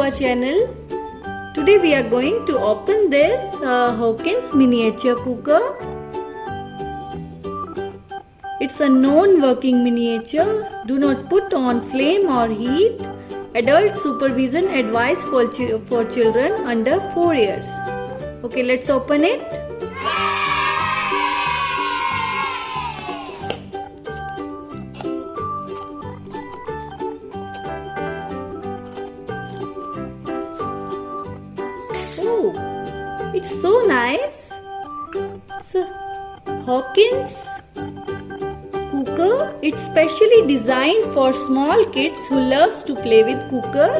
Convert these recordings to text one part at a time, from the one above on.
our channel. Today we are going to open this Hawkins miniature cooker. It's a non-working miniature. Do not put on flame or heat. Adult supervision advised for children under 4 years. Okay, let's open it. Oh, it's so nice. It's a Hawkins cooker. It's specially designed for small kids who loves to play with cooker.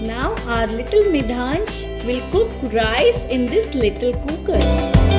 Now our little Midhansh will cook rice in this little cooker.